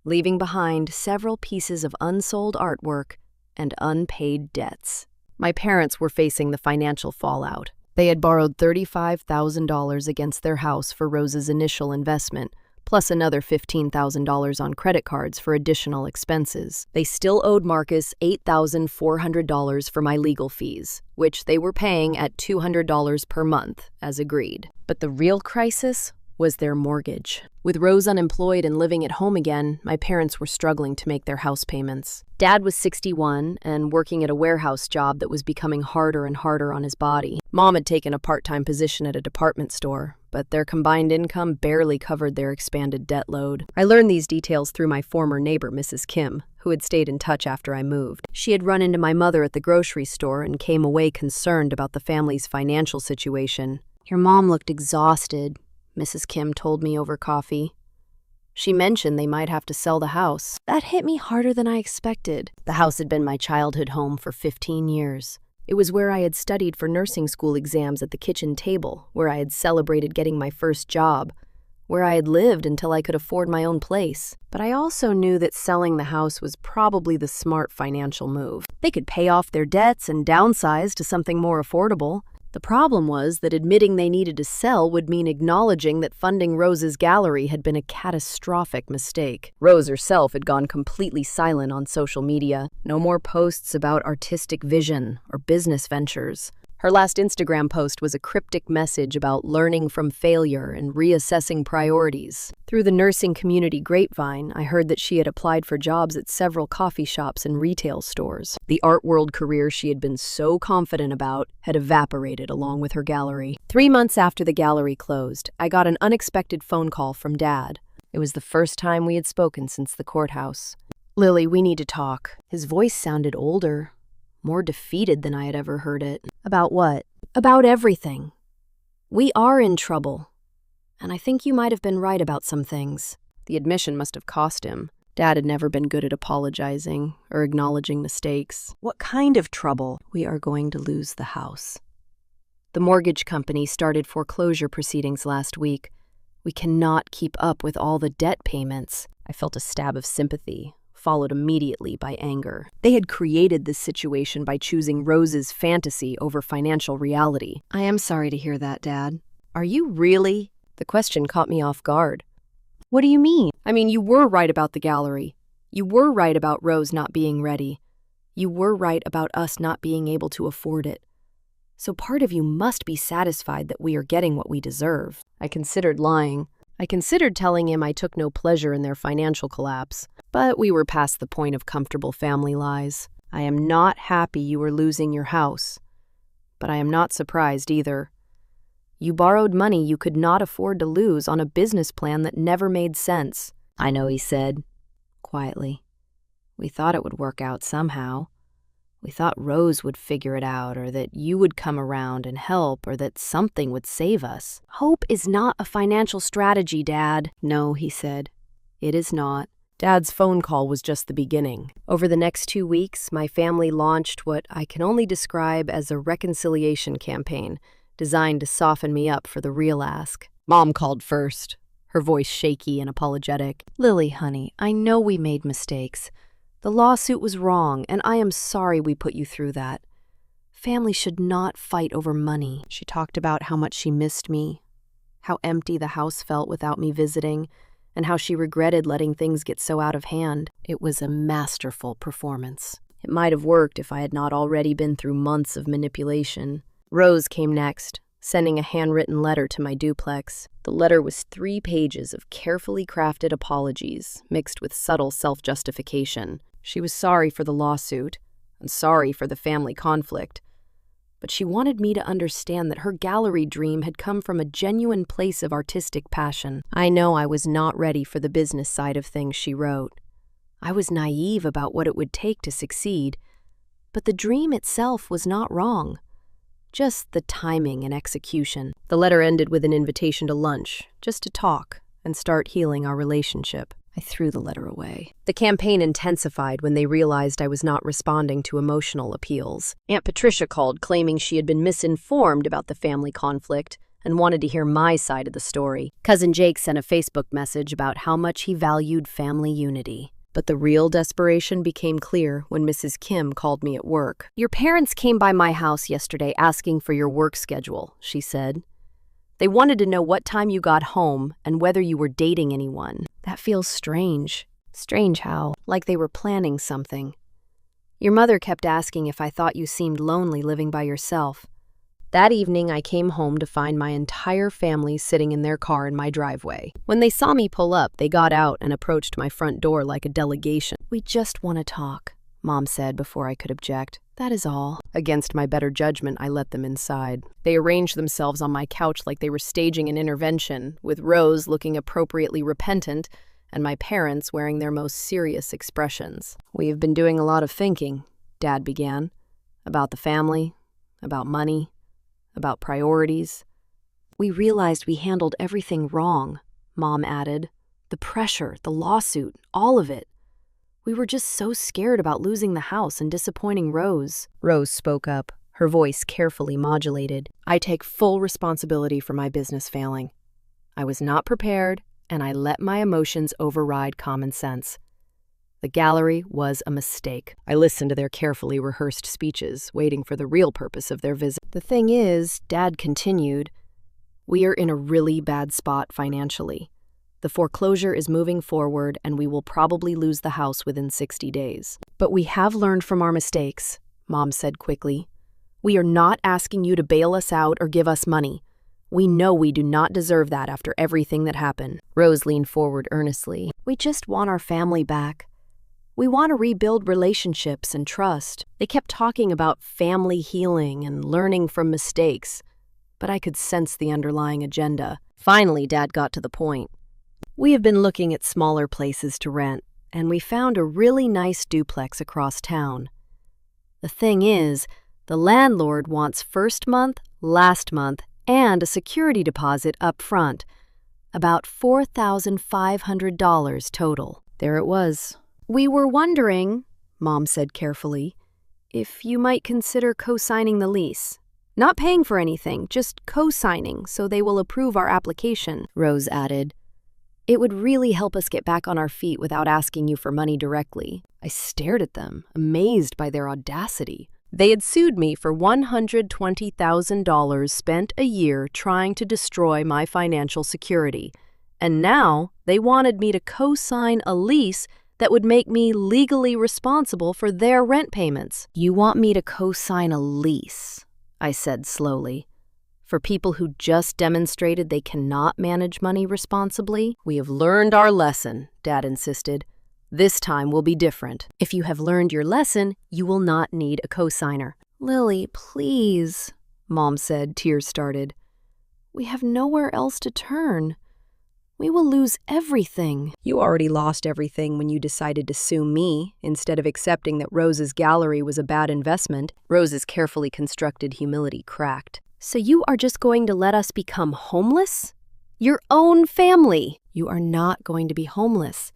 leaving behind several pieces of unsold artwork and unpaid debts. My parents were facing the financial fallout. They had borrowed $35,000 against their house for Rose's initial investment, plus another $15,000 on credit cards for additional expenses. They still owed Marcus $8,400 for my legal fees, which they were paying at $200 per month, as agreed. But the real crisis was their mortgage. With Rose unemployed and living at home again, my parents were struggling to make their house payments. Dad was 61 and working at a warehouse job that was becoming harder and harder on his body. Mom had taken a part-time position at a department store, but their combined income barely covered their expanded debt load. I learned these details through my former neighbor, Mrs. Kim, who had stayed in touch after I moved. She had run into my mother at the grocery store and came away concerned about the family's financial situation. "Your mom looked exhausted," Mrs. Kim told me over coffee. She mentioned they might have to sell the house. That hit me harder than I expected. The house had been my childhood home for 15 years. It was where I had studied for nursing school exams at the kitchen table, where I had celebrated getting my first job, where I had lived until I could afford my own place. But I also knew that selling the house was probably the smart financial move. They could pay off their debts and downsize to something more affordable. The problem was that admitting they needed to sell would mean acknowledging that funding Rose's gallery had been a catastrophic mistake. Rose herself had gone completely silent on social media. No more posts about artistic vision or business ventures. Her last Instagram post was a cryptic message about learning from failure and reassessing priorities. Through the nursing community grapevine, I heard that she had applied for jobs at several coffee shops and retail stores. The art world career she had been so confident about had evaporated along with her gallery. 3 months after the gallery closed, I got an unexpected phone call from Dad. It was the first time we had spoken since the courthouse. "Lily, we need to talk." His voice sounded older, more defeated than I had ever heard it. "About what?" "About everything. We are in trouble, and I think you might have been right about some things." The admission must have cost him. Dad had never been good at apologizing or acknowledging mistakes. "What kind of trouble?" "We are going to lose the house. The mortgage company started foreclosure proceedings last week. We cannot keep up with all the debt payments." I felt a stab of sympathy, followed immediately by anger. They had created this situation by choosing Rose's fantasy over financial reality. "I am sorry to hear that, Dad." "Are you really?" The question caught me off guard. "What do you mean?" "I mean, you were right about the gallery. You were right about Rose not being ready. You were right about us not being able to afford it. So part of you must be satisfied that we are getting what we deserve." I considered lying. I considered telling him I took no pleasure in their financial collapse, but we were past the point of comfortable family lies. "I am not happy you are losing your house, but I am not surprised either. You borrowed money you could not afford to lose on a business plan that never made sense." "I know," he said, quietly. "We thought it would work out somehow. We thought Rose would figure it out, or that you would come around and help, or that something would save us." "Hope is not a financial strategy, Dad." "No," he said, "it is not." Dad's phone call was just the beginning. Over the next 2 weeks, my family launched what I can only describe as a reconciliation campaign designed to soften me up for the real ask. Mom called first, her voice shaky and apologetic. "Lily, honey, I know we made mistakes. The lawsuit was wrong, and I am sorry we put you through that. family should not fight over money. She talked about how much she missed me, how empty the house felt without me visiting, and how she regretted letting things get so out of hand. It was a masterful performance. It might have worked if I had not already been through months of manipulation. Rose came next, sending a handwritten letter to my duplex. The letter was 3 pages of carefully crafted apologies, mixed with subtle self-justification. She was sorry for the lawsuit, and sorry for the family conflict, but she wanted me to understand that her gallery dream had come from a genuine place of artistic passion. I know I was not ready for the business side of things, she wrote. I was naive about what it would take to succeed, but the dream itself was not wrong. Just the timing and execution. The letter ended with an invitation to lunch, just to talk and start healing our relationship. I threw the letter away. The campaign intensified when they realized I was not responding to emotional appeals. Aunt Patricia called, claiming she had been misinformed about the family conflict and wanted to hear my side of the story. Cousin Jake sent a Facebook message about how much he valued family unity. But the real desperation became clear when Mrs. Kim called me at work. "Your parents came by my house yesterday asking for your work schedule," she said. "They wanted to know what time you got home and whether you were dating anyone." That feels strange. Strange how? Like they were planning something. "Your mother kept asking if I thought you seemed lonely living by yourself." That evening, I came home to find my entire family sitting in their car in my driveway. When they saw me pull up, they got out and approached my front door like a delegation. "We just want to talk," Mom said before I could object. "That is all." Against my better judgment, I let them inside. They arranged themselves on my couch like they were staging an intervention, with Rose looking appropriately repentant and my parents wearing their most serious expressions. "We have been doing a lot of thinking," Dad began, "about the family, about money, about priorities. We realized we handled everything wrong," Mom added. "The pressure, the lawsuit, all of it. We were just so scared about losing the house and disappointing Rose." Rose spoke up, her voice carefully modulated. "I take full responsibility for my business failing. I was not prepared, and I let my emotions override common sense. The gallery was a mistake." I listened to their carefully rehearsed speeches, waiting for the real purpose of their visit. "The thing is," Dad continued, "we are in a really bad spot financially. The foreclosure is moving forward, and we will probably lose the house within 60 days. But we have learned from our mistakes," Mom said quickly. "We are not asking you to bail us out or give us money. We know we do not deserve that after everything that happened." Rose leaned forward earnestly. "We just want our family back. We want to rebuild relationships and trust." They kept talking about family healing and learning from mistakes, but I could sense the underlying agenda. Finally, Dad got to the point. "We have been looking at smaller places to rent, and we found a really nice duplex across town. The thing is, the landlord wants first month, last month, and a security deposit up front, about $4,500 total." There it was. "We were wondering," Mom said carefully, "if you might consider co-signing the lease. Not paying for anything, just co-signing so they will approve our application," Rose added. "It would really help us get back on our feet without asking you for money directly." I stared at them, amazed by their audacity. They had sued me for $120,000 spent a year trying to destroy my financial security, and now they wanted me to co-sign a lease that would make me legally responsible for their rent payments. "You want me to co-sign a lease," I said slowly, "for people who just demonstrated they cannot manage money responsibly?" "We have learned our lesson," Dad insisted. "This time will be different. If you have learned your lesson, you will not need a co-signer." "Lily, please," Mom said, tears started. "We have nowhere else to turn. We will lose everything." "You already lost everything when you decided to sue me instead of accepting that Rose's gallery was a bad investment." Rose's carefully constructed humility cracked. "So you are just going to let us become homeless? Your own family?" "You are not going to be homeless.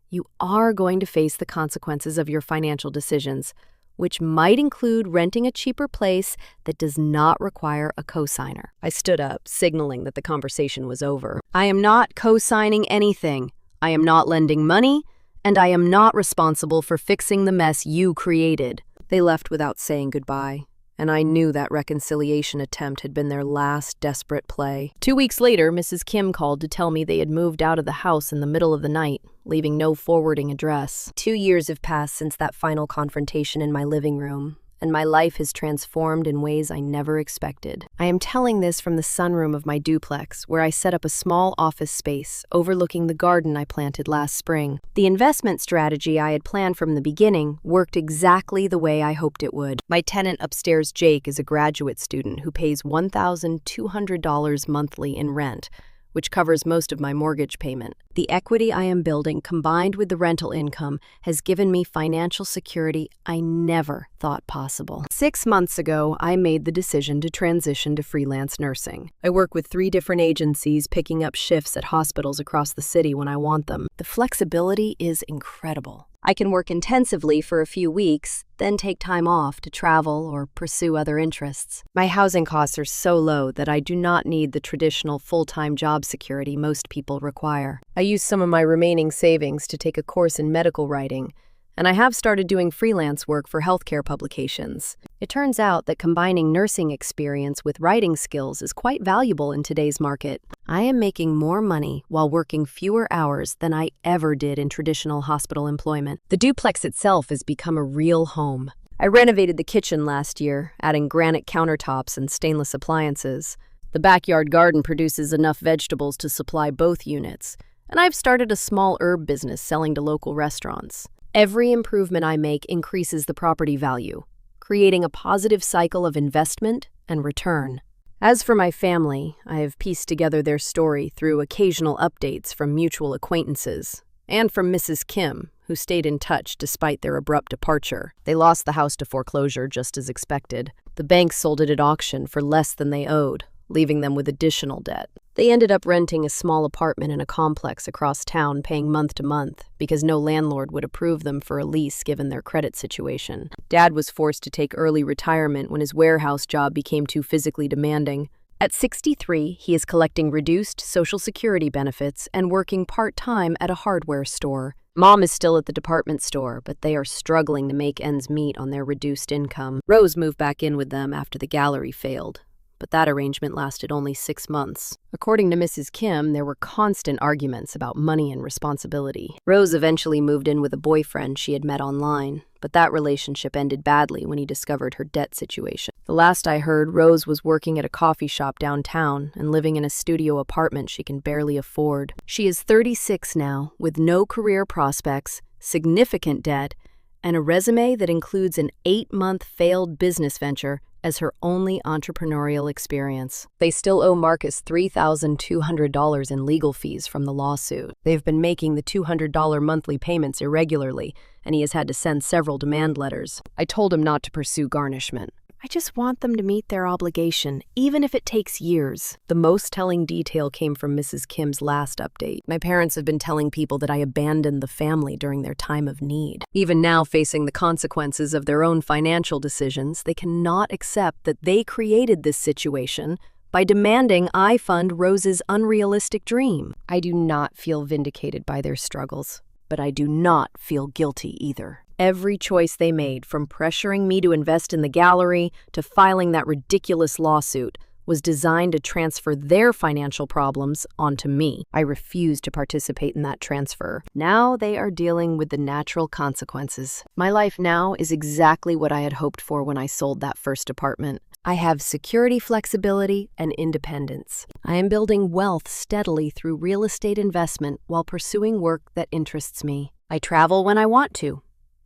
You are going to face the consequences of your financial decisions, which might include renting a cheaper place that does not require a co-signer." I stood up, signaling that the conversation was over. "I am not co-signing anything. I am not lending money, and I am not responsible for fixing the mess you created." They left without saying goodbye, and I knew that reconciliation attempt had been their last desperate play. 2 weeks later, Mrs. Kim called to tell me they had moved out of the house in the middle of the night, leaving no forwarding address. 2 years have passed since that final confrontation in my living room, and my life has transformed in ways I never expected. I am telling this from the sunroom of my duplex, where I set up a small office space overlooking the garden I planted last spring. The investment strategy I had planned from the beginning worked exactly the way I hoped it would. My tenant upstairs, Jake, is a graduate student who pays $1,200 monthly in rent, which covers most of my mortgage payment. The equity I am building, combined with the rental income, has given me financial security I never thought possible. 6 months ago, I made the decision to transition to freelance nursing. I work with 3 different agencies, picking up shifts at hospitals across the city when I want them. The flexibility is incredible. I can work intensively for a few weeks, then take time off to travel or pursue other interests. My housing costs are so low that I do not need the traditional full-time job security most people require. I use some of my remaining savings to take a course in medical writing, and I have started doing freelance work for healthcare publications. It turns out that combining nursing experience with writing skills is quite valuable in today's market. I am making more money while working fewer hours than I ever did in traditional hospital employment. The duplex itself has become a real home. I renovated the kitchen last year, adding granite countertops and stainless appliances. The backyard garden produces enough vegetables to supply both units, and I've started a small herb business selling to local restaurants. Every improvement I make increases the property value, creating a positive cycle of investment and return. As for my family, I have pieced together their story through occasional updates from mutual acquaintances, and from Mrs. Kim, who stayed in touch despite their abrupt departure. They lost the house to foreclosure just as expected. The bank sold it at auction for less than they owed, leaving them with additional debt. They ended up renting a small apartment in a complex across town, paying month to month, because no landlord would approve them for a lease given their credit situation. Dad was forced to take early retirement when his warehouse job became too physically demanding. At 63, he is collecting reduced Social Security benefits and working part-time at a hardware store. Mom is still at the department store, but they are struggling to make ends meet on their reduced income. Rose moved back in with them after the gallery failed, but that arrangement lasted only 6 months. According to Mrs. Kim, there were constant arguments about money and responsibility. Rose eventually moved in with a boyfriend she had met online, but that relationship ended badly when he discovered her debt situation. The last I heard, Rose was working at a coffee shop downtown and living in a studio apartment she can barely afford. She is 36 now, with no career prospects, significant debt, and a resume that includes an 8-month failed business venture as her only entrepreneurial experience. They still owe Marcus $3,200 in legal fees from the lawsuit. They've been making the $200 monthly payments irregularly, and he has had to send several demand letters. I told him not to pursue garnishment. I just want them to meet their obligation, even if it takes years. The most telling detail came from Mrs. Kim's last update. My parents have been telling people that I abandoned the family during their time of need. Even now, facing the consequences of their own financial decisions, they cannot accept that they created this situation by demanding I fund Rose's unrealistic dream. I do not feel vindicated by their struggles, but I do not feel guilty either. Every choice they made, from pressuring me to invest in the gallery to filing that ridiculous lawsuit, was designed to transfer their financial problems onto me. I refused to participate in that transfer. Now they are dealing with the natural consequences. My life now is exactly what I had hoped for when I sold that first apartment. I have security, flexibility, and independence. I am building wealth steadily through real estate investment while pursuing work that interests me. I travel when I want to.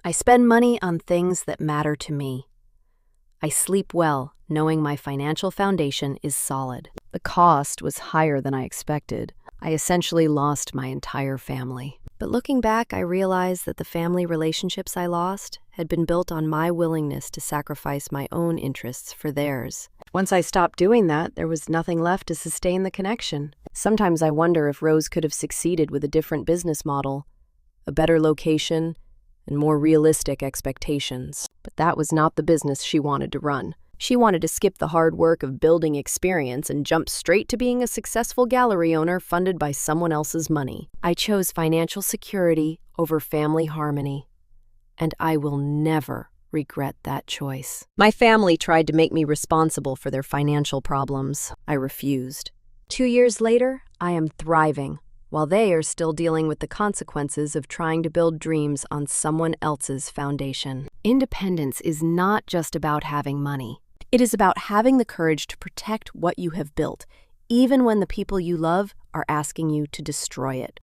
I spend money on things that matter to me. I sleep well, knowing my financial foundation is solid. The cost was higher than I expected. I essentially lost my entire family. But looking back, I realized that the family relationships I lost had been built on my willingness to sacrifice my own interests for theirs. Once I stopped doing that, there was nothing left to sustain the connection. Sometimes I wonder if Rose could have succeeded with a different business model, a better location, and more realistic expectations. But that was not the business she wanted to run. She wanted to skip the hard work of building experience and jump straight to being a successful gallery owner funded by someone else's money. I chose financial security over family harmony, and I will never regret that choice. My family tried to make me responsible for their financial problems. I refused. 2 years later, I am thriving, while they are still dealing with the consequences of trying to build dreams on someone else's foundation. Independence is not just about having money. It is about having the courage to protect what you have built, even when the people you love are asking you to destroy it.